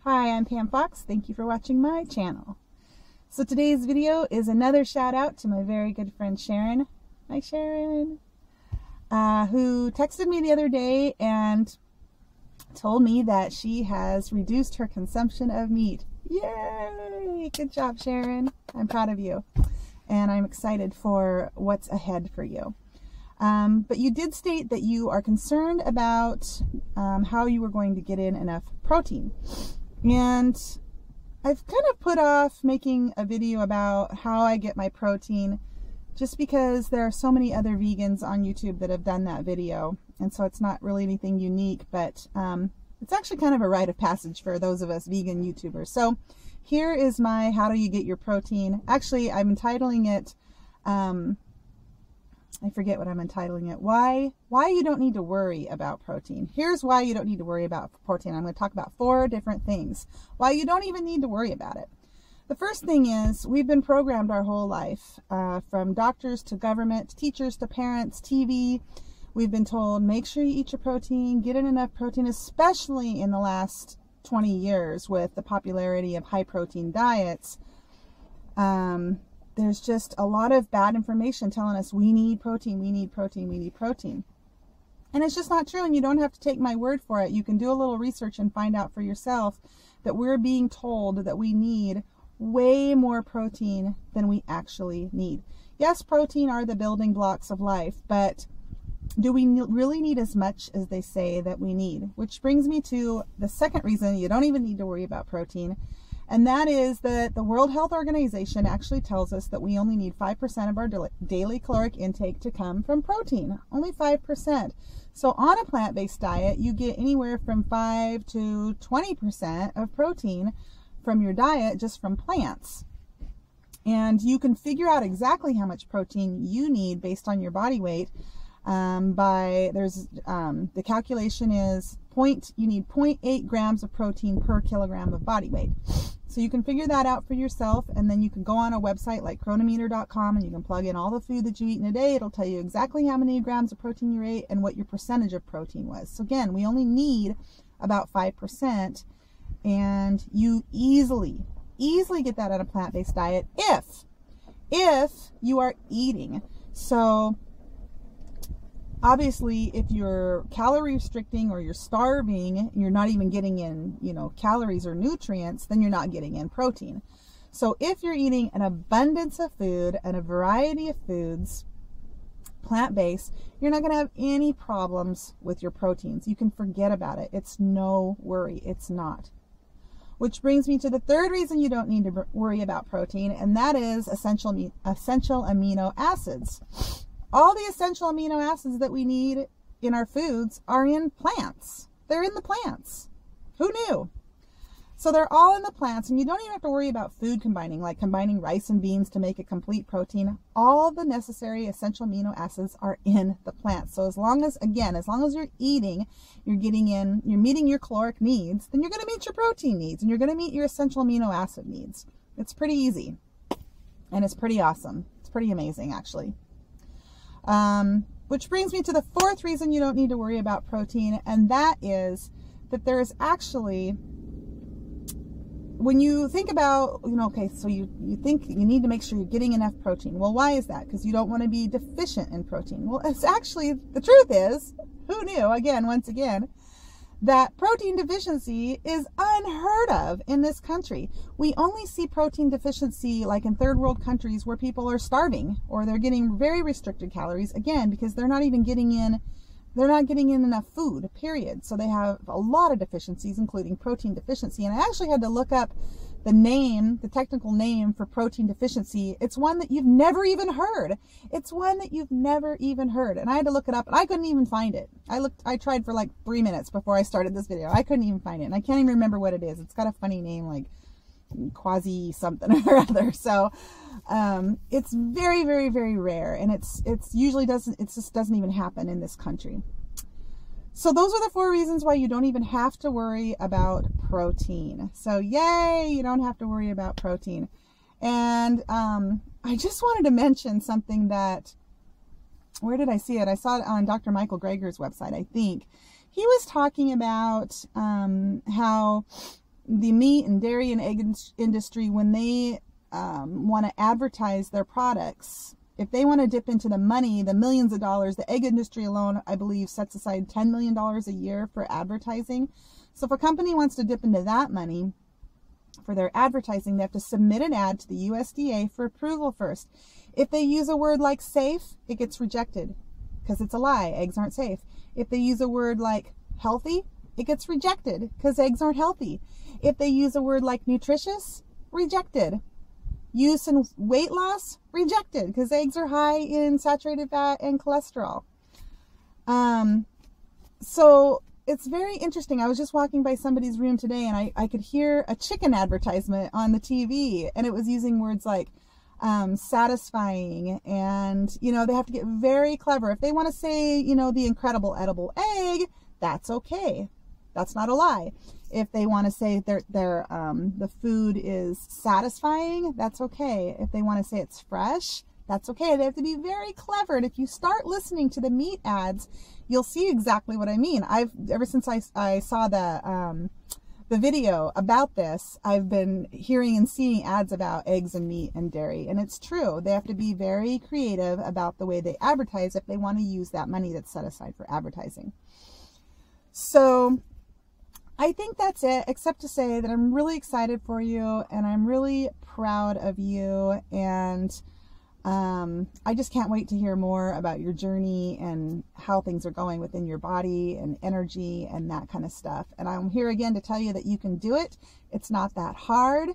Hi, I'm Pam Fox. Thank you for watching my channel. So today's video is another shout out to my very good friend Sharon. Hi Sharon. Who texted me the other day and told me that she has reduced her consumption of meat. Yay! Good job, Sharon. I'm proud of you. And I'm excited for what's ahead for you. But you did state that you are concerned about how you were going to get in enough protein. And I've kind of put off making a video about how I get my protein just because there are so many other vegans on YouTube that have done that video. And so it's not really anything unique, but it's actually kind of a rite of passage for those of us vegan YouTubers. So here is my how do you get your protein. Actually, I'm entitling it, I forget what I'm entitling it. Why you don't need to worry about protein. Here's why you don't need to worry about protein. I'm going to talk about 4 different things. Why you don't even need to worry about it. The first thing is we've been programmed our whole life, from doctors to government, to teachers to parents, TV. We've been told, make sure you eat your protein, get in enough protein, especially in the last 20 years with the popularity of high protein diets. There's just a lot of bad information telling us we need protein, we need protein, we need protein. And it's just not true, and you don't have to take my word for it. You can do a little research and find out for yourself that we're being told that we need way more protein than we actually need. Yes, protein are the building blocks of life, but do we really need as much as they say that we need? Which brings me to the second reason you don't even need to worry about protein. And that is that the World Health Organization actually tells us that we only need 5% of our daily caloric intake to come from protein. Only 5%. So on a plant-based diet, you get anywhere from 5 to 20% of protein from your diet just from plants. And you can figure out exactly how much protein you need based on your body weight. The calculation is you need 0.8 grams of protein per kilogram of body weight. So you can figure that out for yourself, and then you can go on a website like chronometer.com and you can plug in all the food that you eat in a day. It'll tell you exactly how many grams of protein you ate and what your percentage of protein was. So again, we only need about 5%, and you easily get that on a plant-based diet if you are eating. So obviously, if you're calorie restricting or you're starving, you're not even getting in, calories or nutrients, then you're not getting in protein. So if you're eating an abundance of food and a variety of foods, plant-based, you're not going to have any problems with your proteins. You can forget about it. It's no worry. It's not. Which brings me to the third reason you don't need to worry about protein, and that is essential amino acids. All the essential amino acids that we need in our foods are in plants. They're in the plants. Who knew? So they're all in the plants, and you don't even have to worry about food combining, like combining rice and beans to make a complete protein. All the necessary essential amino acids are in the plants. So as long as you're eating, you're meeting your caloric needs, then you're going to meet your protein needs, and you're going to meet your essential amino acid needs. It's pretty easy, and it's pretty awesome. It's pretty amazing, actually. Which brings me to the fourth reason you don't need to worry about protein, and that is that there is actually, when you think about, okay, so you think you need to make sure you're getting enough protein. Well, why is that? Because you don't want to be deficient in protein. Well, it's actually, the truth is, who knew, once again, that protein deficiency is unheard of in this country. We only see protein deficiency like in third world countries where people are starving or they're getting very restricted calories, again, because they're not getting in enough food, period. So they have a lot of deficiencies, including protein deficiency. And I actually had to look up the technical name for protein deficiency. It's one that you've never even heard. And I had to look it up, and I couldn't even find it. I tried for like 3 minutes before I started this video. I couldn't even find it, and I can't even remember what it is. It's got a funny name, like quasi something or other. So it's very, very, very rare, and it just doesn't even happen in this country. So those are the 4 reasons why you don't even have to worry about protein. So yay, you don't have to worry about protein. And I just wanted to mention something that, where did I see it? I saw it on Dr. Michael Greger's website, I think. He was talking about how the meat and dairy and egg industry, when they want to advertise their products, if they want to dip into the money, the millions of dollars, the egg industry alone, I believe, sets aside $10 million a year for advertising. So if a company wants to dip into that money for their advertising, they have to submit an ad to the USDA for approval first. If they use a word like safe, it gets rejected because it's a lie. Eggs aren't safe. If they use a word like healthy, it gets rejected because eggs aren't healthy. If they use a word like nutritious, rejected. Use in weight loss, rejected because eggs are high in saturated fat and cholesterol. So it's very interesting. I was just walking by somebody's room today and I could hear a chicken advertisement on the TV, and it was using words like satisfying, and you know, they have to get very clever. If they want to say, you know, the incredible edible egg, that's okay. That's not a lie. If they want to say the food is satisfying, that's okay. If they want to say it's fresh, that's okay. They have to be very clever. And if you start listening to the meat ads, you'll see exactly what I mean. Ever since I saw the video about this, I've been hearing and seeing ads about eggs and meat and dairy. And it's true. They have to be very creative about the way they advertise if they want to use that money that's set aside for advertising. So I think that's it, except to say that I'm really excited for you and I'm really proud of you, and I just can't wait to hear more about your journey and how things are going within your body and energy and that kind of stuff. And I'm here again to tell you that you can do it. It's not that hard.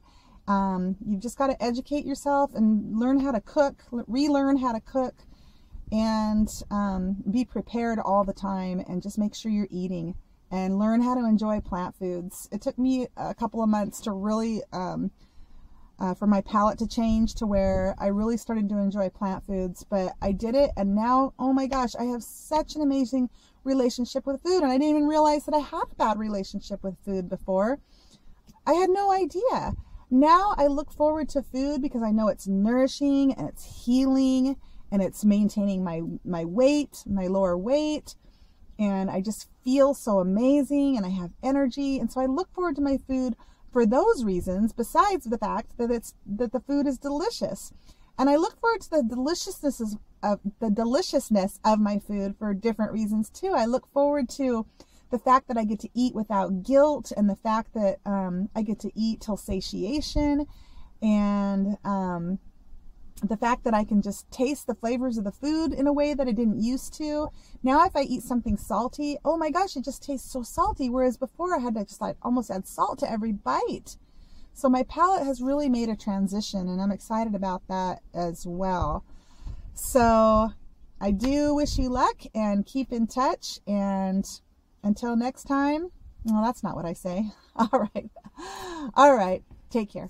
You've just got to educate yourself and learn how to cook, relearn how to cook, and be prepared all the time, and just make sure you're eating and learn how to enjoy plant foods. It took me a couple of months to really, for my palate to change to where I really started to enjoy plant foods, but I did it, and now, oh my gosh, I have such an amazing relationship with food, and I didn't even realize that I had a bad relationship with food before. I had no idea. Now I look forward to food because I know it's nourishing and it's healing and it's maintaining my weight, my lower weight, and I just feel so amazing and I have energy. And so I look forward to my food for those reasons, besides the fact that the food is delicious. And I look forward to the deliciousness of my food for different reasons too. I look forward to the fact that I get to eat without guilt, and the fact that I get to eat till satiation, and the fact that I can just taste the flavors of the food in a way that I didn't used to. Now if I eat something salty, oh my gosh, it just tastes so salty, whereas before I had to just almost add salt to every bite. So my palate has really made a transition, and I'm excited about that as well. So I do wish you luck, and keep in touch, and until next time, well, that's not what I say. All right. Take care.